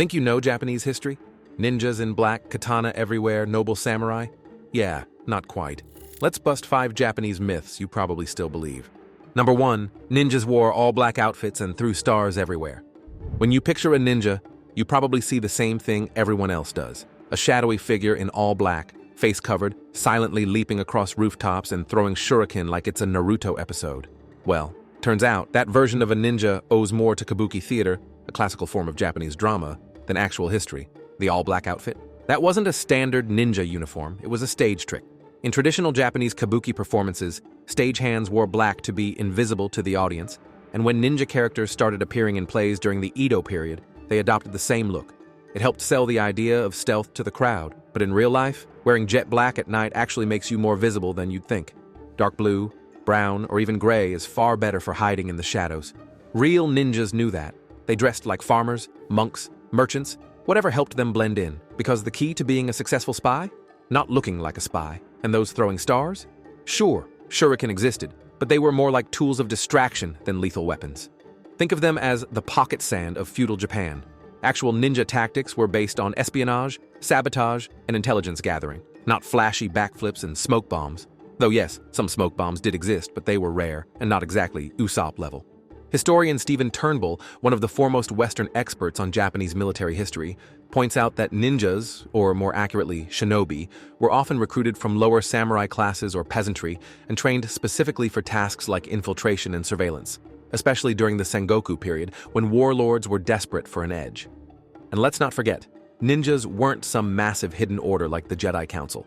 Think you know Japanese history? Ninjas in black, katana everywhere, noble samurai? Yeah, not quite. Let's bust 5 Japanese myths you probably still believe. Number 1, ninjas wore all black outfits and threw stars everywhere. When you picture a ninja, you probably see the same thing everyone else does. A shadowy figure in all black, face covered, silently leaping across rooftops and throwing shuriken like it's a Naruto episode. Well, turns out that version of a ninja owes more to kabuki theater, a classical form of Japanese drama, than actual history. The all-black outfit? That wasn't a standard ninja uniform, it was a stage trick. In traditional Japanese kabuki performances, stagehands wore black to be invisible to the audience, and when ninja characters started appearing in plays during the Edo period, they adopted the same look. It helped sell the idea of stealth to the crowd, but in real life, wearing jet black at night actually makes you more visible than you'd think. Dark blue, brown, or even gray is far better for hiding in the shadows. Real ninjas knew that. They dressed like farmers, monks, merchants, whatever helped them blend in, because the key to being a successful spy? Not looking like a spy. And those throwing stars? Sure, shuriken existed, but they were more like tools of distraction than lethal weapons. Think of them as the pocket sand of feudal Japan. Actual ninja tactics were based on espionage, sabotage, and intelligence gathering, not flashy backflips and smoke bombs. Though yes, some smoke bombs did exist, but they were rare and not exactly Usopp level. Historian Stephen Turnbull, one of the foremost Western experts on Japanese military history, points out that ninjas, or more accurately, shinobi, were often recruited from lower samurai classes or peasantry and trained specifically for tasks like infiltration and surveillance, especially during the Sengoku period when warlords were desperate for an edge. And let's not forget, ninjas weren't some massive hidden order like the Jedi Council.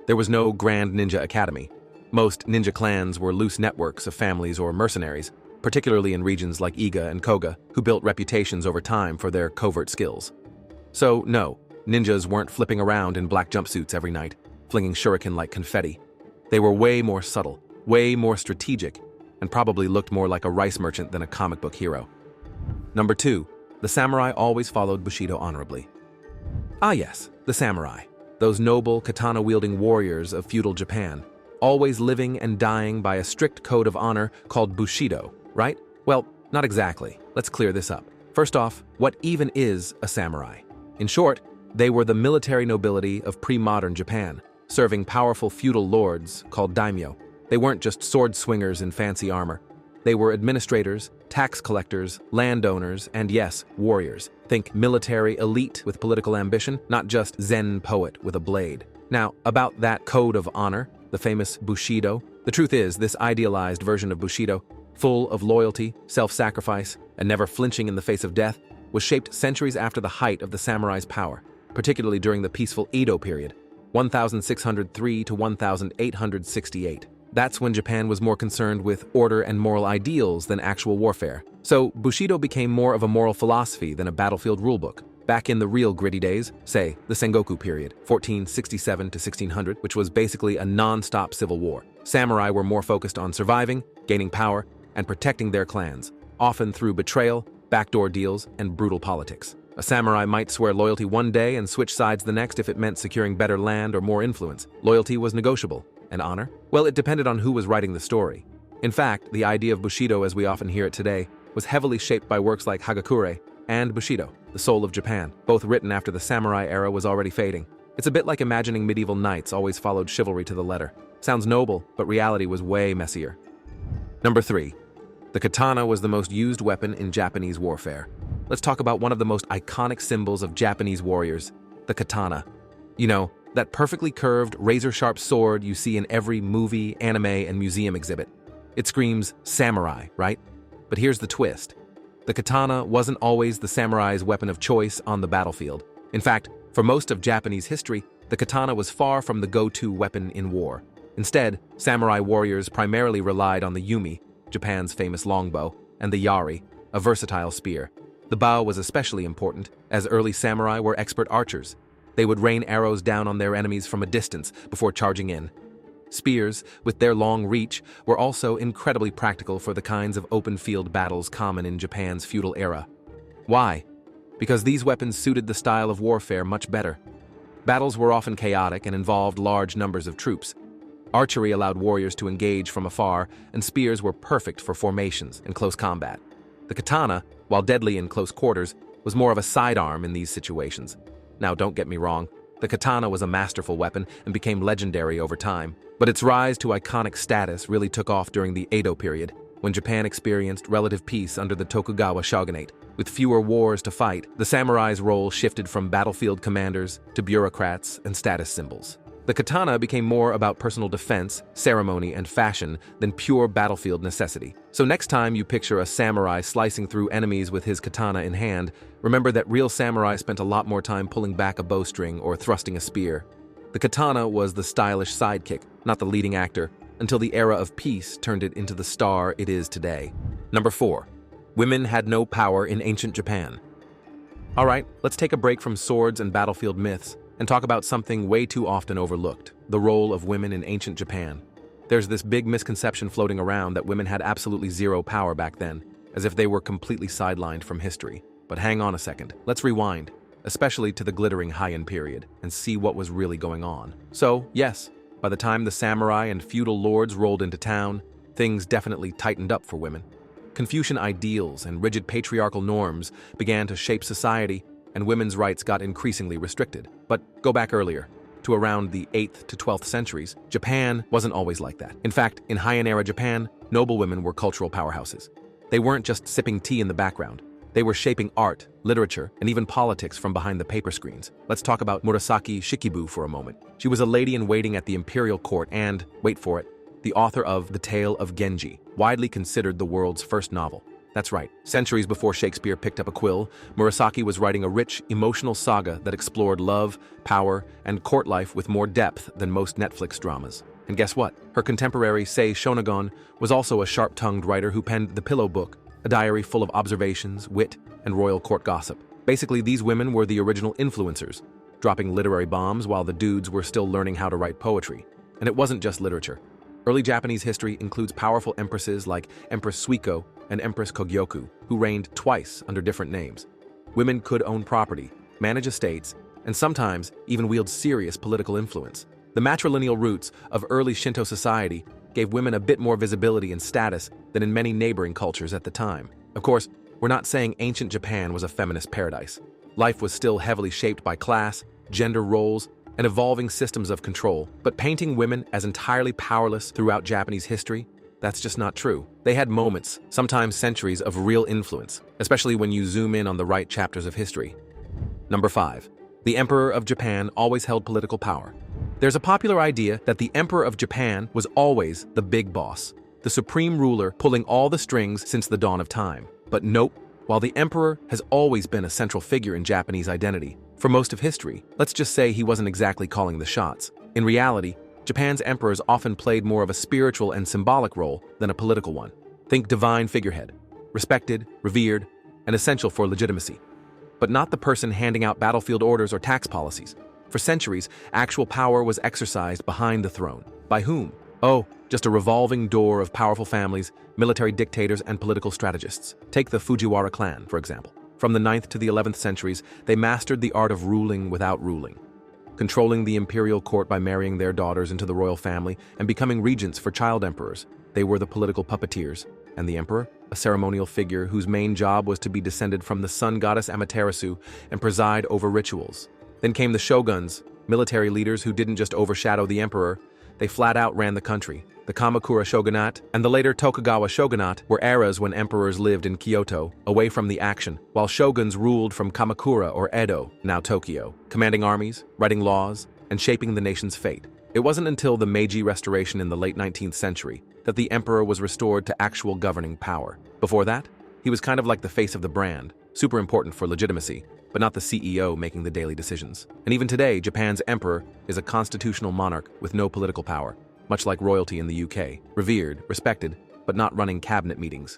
There was no Grand Ninja Academy. Most ninja clans were loose networks of families or mercenaries, particularly in regions like Iga and Koga, who built reputations over time for their covert skills. So no, ninjas weren't flipping around in black jumpsuits every night, flinging shuriken like confetti. They were way more subtle, way more strategic, and probably looked more like a rice merchant than a comic book hero. Number 2, the samurai always followed Bushido honorably. Ah yes, the samurai, those noble katana-wielding warriors of feudal Japan, always living and dying by a strict code of honor called Bushido, right? Well, not exactly. Let's clear this up. First off, what even is a samurai? In short, they were the military nobility of pre-modern Japan, serving powerful feudal lords called daimyo. They weren't just sword swingers in fancy armor. They were administrators, tax collectors, landowners, and yes, warriors. Think military elite with political ambition, not just Zen poet with a blade. Now, about that code of honor, the famous Bushido, the truth is, this idealized version of Bushido, full of loyalty, self-sacrifice, and never flinching in the face of death, was shaped centuries after the height of the samurai's power, particularly during the peaceful Edo period, 1603 to 1868. That's when Japan was more concerned with order and moral ideals than actual warfare. So Bushido became more of a moral philosophy than a battlefield rulebook. Back in the real gritty days, say, the Sengoku period, 1467 to 1600, which was basically a non-stop civil war, samurai were more focused on surviving, gaining power, and protecting their clans, often through betrayal, backdoor deals, and brutal politics. A samurai might swear loyalty one day and switch sides the next if it meant securing better land or more influence. Loyalty was negotiable. And honor? Well, it depended on who was writing the story. In fact, the idea of Bushido as we often hear it today was heavily shaped by works like Hagakure and Bushido, the Soul of Japan, both written after the samurai era was already fading. It's a bit like imagining medieval knights always followed chivalry to the letter. Sounds noble, but reality was way messier. Number 3. The katana was the most used weapon in Japanese warfare. Let's talk about one of the most iconic symbols of Japanese warriors, the katana. You know, that perfectly curved, razor-sharp sword you see in every movie, anime, and museum exhibit. It screams samurai, right? But here's the twist. The katana wasn't always the samurai's weapon of choice on the battlefield. In fact, for most of Japanese history, the katana was far from the go-to weapon in war. Instead, samurai warriors primarily relied on the yumi, Japan's famous longbow, and the yari, a versatile spear. The bow was especially important, as early samurai were expert archers. They would rain arrows down on their enemies from a distance before charging in. Spears, with their long reach, were also incredibly practical for the kinds of open-field battles common in Japan's feudal era. Why? Because these weapons suited the style of warfare much better. Battles were often chaotic and involved large numbers of troops. Archery allowed warriors to engage from afar, and spears were perfect for formations and close combat. The katana, while deadly in close quarters, was more of a sidearm in these situations. Now, don't get me wrong, the katana was a masterful weapon and became legendary over time, but its rise to iconic status really took off during the Edo period, when Japan experienced relative peace under the Tokugawa shogunate. With fewer wars to fight, the samurai's role shifted from battlefield commanders to bureaucrats and status symbols. The katana became more about personal defense, ceremony, and fashion than pure battlefield necessity. So next time you picture a samurai slicing through enemies with his katana in hand, remember that real samurai spent a lot more time pulling back a bowstring or thrusting a spear. The katana was the stylish sidekick, not the leading actor, until the era of peace turned it into the star it is today. Number 4. Women had no power in ancient Japan. Alright, let's take a break from swords and battlefield myths and talk about something way too often overlooked, the role of women in ancient Japan. There's this big misconception floating around that women had absolutely zero power back then, as if they were completely sidelined from history. But hang on a second, let's rewind, especially to the glittering Heian period, and see what was really going on. So, yes, by the time the samurai and feudal lords rolled into town, things definitely tightened up for women. Confucian ideals and rigid patriarchal norms began to shape society, and women's rights got increasingly restricted. But go back earlier, to around the 8th to 12th centuries, Japan wasn't always like that. In fact, in Heian-era Japan, noblewomen were cultural powerhouses. They weren't just sipping tea in the background. They were shaping art, literature, and even politics from behind the paper screens. Let's talk about Murasaki Shikibu for a moment. She was a lady-in-waiting at the imperial court and, wait for it, the author of The Tale of Genji, widely considered the world's first novel. That's right, centuries before Shakespeare picked up a quill, Murasaki was writing a rich, emotional saga that explored love, power, and court life with more depth than most Netflix dramas. And guess what? Her contemporary Sei Shonagon was also a sharp-tongued writer who penned The Pillow Book, a diary full of observations, wit, and royal court gossip. Basically, these women were the original influencers, dropping literary bombs while the dudes were still learning how to write poetry. And it wasn't just literature. Early Japanese history includes powerful empresses like Empress Suiko and Empress Kogyoku, who reigned twice under different names. Women could own property, manage estates, and sometimes even wield serious political influence. The matrilineal roots of early Shinto society gave women a bit more visibility and status than in many neighboring cultures at the time. Of course, we're not saying ancient Japan was a feminist paradise. Life was still heavily shaped by class, gender roles, and evolving systems of control, but painting women as entirely powerless throughout Japanese history, that's just not true. They had moments, sometimes centuries, of real influence, especially when you zoom in on the right chapters of history. Number 5. The Emperor of Japan always held political power. There's a popular idea that the Emperor of Japan was always the big boss, the supreme ruler pulling all the strings since the dawn of time. But nope, while the Emperor has always been a central figure in Japanese identity, for most of history, let's just say he wasn't exactly calling the shots. In reality, Japan's emperors often played more of a spiritual and symbolic role than a political one. Think divine figurehead, respected, revered, and essential for legitimacy. But not the person handing out battlefield orders or tax policies. For centuries, actual power was exercised behind the throne. By whom? Oh, just a revolving door of powerful families, military dictators, and political strategists. Take the Fujiwara clan, for example. From the 9th to the 11th centuries, they mastered the art of ruling without ruling, controlling the imperial court by marrying their daughters into the royal family and becoming regents for child emperors. They were the political puppeteers, and the emperor, a ceremonial figure whose main job was to be descended from the sun goddess Amaterasu and preside over rituals. Then came the shoguns, military leaders who didn't just overshadow the emperor, they flat out ran the country. The Kamakura shogunate and the later Tokugawa shogunate were eras when emperors lived in Kyoto, away from the action, while shoguns ruled from Kamakura or Edo, now Tokyo, commanding armies, writing laws, and shaping the nation's fate. It wasn't until the Meiji Restoration in the late 19th century that the emperor was restored to actual governing power. Before that, he was kind of like the face of the brand, super important for legitimacy, but not the CEO making the daily decisions. And even today, Japan's emperor is a constitutional monarch with no political power, much like royalty in the UK, revered, respected, but not running cabinet meetings.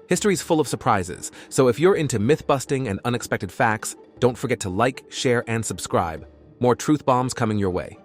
History's full of surprises, so if you're into myth-busting and unexpected facts, don't forget to like, share, and subscribe. More truth bombs coming your way.